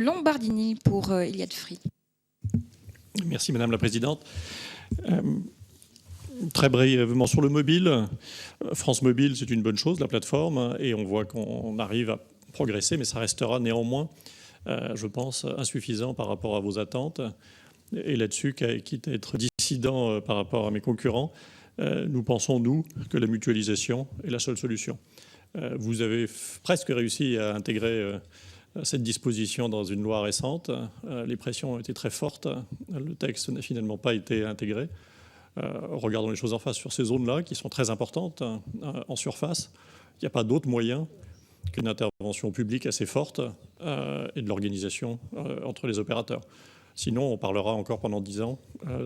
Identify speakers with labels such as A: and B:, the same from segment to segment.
A: Lombardini pour Iliad Free.
B: Merci Madame la Présidente. Très brièvement sur le mobile, France Mobile, c'est une bonne chose, la plateforme, et on voit qu'on arrive à progresser, mais ça restera néanmoins, je pense, insuffisant par rapport à vos attentes. Et là-dessus, quitte à être dissident par rapport à mes concurrents, nous pensons, nous, que la mutualisation est la seule solution. Vous avez presque réussi à intégrer cette disposition dans une loi récente. Les pressions ont été très fortes. Le texte n'a finalement pas été intégré. Regardons les choses en face sur ces zones-là, qui sont très importantes en surface. Il n'y a pas d'autre moyen qu'une intervention publique assez forte et de l'organisation entre les opérateurs. Sinon, on parlera encore pendant 10 ans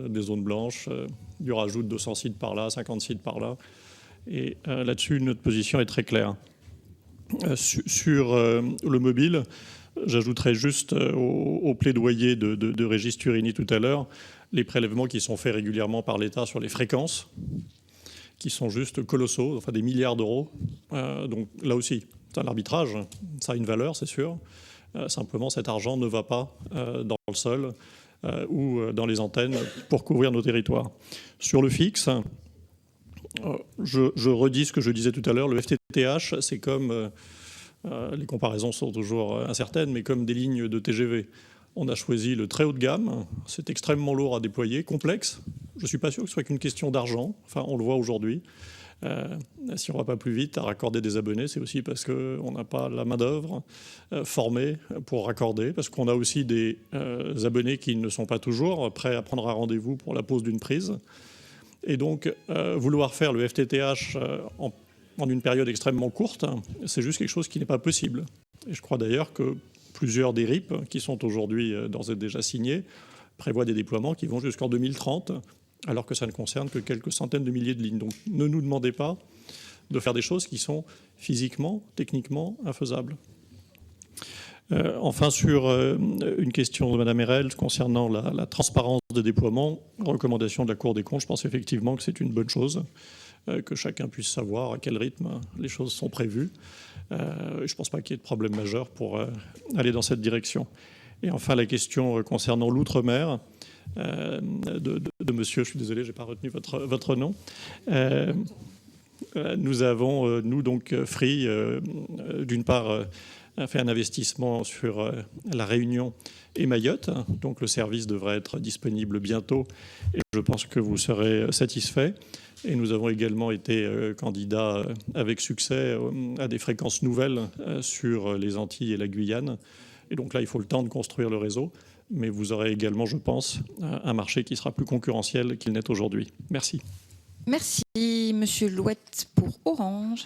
B: des zones blanches, du rajout de 200 sites par là, 50 sites par là. Et là-dessus, notre position est très claire. Sur le mobile, j'ajouterais juste au plaidoyer de Régis Turini tout à l'heure, les prélèvements qui sont faits régulièrement par l'État sur les fréquences, qui sont juste colossaux, enfin des milliards d'euros. Donc là aussi, c'est un arbitrage, ça a une valeur, c'est sûr. Simplement, cet argent ne va pas dans le sol ou dans les antennes pour couvrir nos territoires. Sur le fixe, je redis ce que je disais tout à l'heure, le FTTH, c'est comme, les comparaisons sont toujours incertaines, mais comme des lignes de TGV. On a choisi le très haut de gamme, c'est extrêmement lourd à déployer, complexe. Je ne suis pas sûr que ce soit qu'une question d'argent, enfin on le voit aujourd'hui. Si on ne va pas plus vite à raccorder des abonnés, c'est aussi parce qu'on n'a pas la main-d'œuvre formée pour raccorder, parce qu'on a aussi des abonnés qui ne sont pas toujours prêts à prendre un rendez-vous pour la pose d'une prise. Et donc, vouloir faire le FTTH en une période extrêmement courte, c'est juste quelque chose qui n'est pas possible. Et je crois d'ailleurs que plusieurs des RIP, qui sont aujourd'hui d'ores et déjà signés, prévoient des déploiements qui vont jusqu'en 2030, alors que ça ne concerne que quelques centaines de milliers de lignes. Donc ne nous demandez pas de faire des choses qui sont physiquement, techniquement infaisables. Enfin, sur une question de Mme Erel concernant la transparence des déploiements, recommandation de la Cour des comptes, je pense effectivement que c'est une bonne chose, que chacun puisse savoir à quel rythme les choses sont prévues. Je ne pense pas qu'il y ait de problème majeur pour aller dans cette direction. Et enfin, la question concernant l'outre-mer de monsieur, je suis désolé, je n'ai pas retenu votre nom. Nous avons, nous donc, Free, d'une part, fait un investissement sur la Réunion et Mayotte. Donc le service devrait être disponible bientôt et je pense que vous serez satisfaits. Et nous avons également été candidats avec succès à des fréquences nouvelles sur les Antilles et la Guyane. Et donc là, il faut le temps de construire le réseau. Mais vous aurez également, je pense, un marché qui sera plus concurrentiel qu'il n'est aujourd'hui. Merci.
A: Merci, Monsieur Louette pour Orange.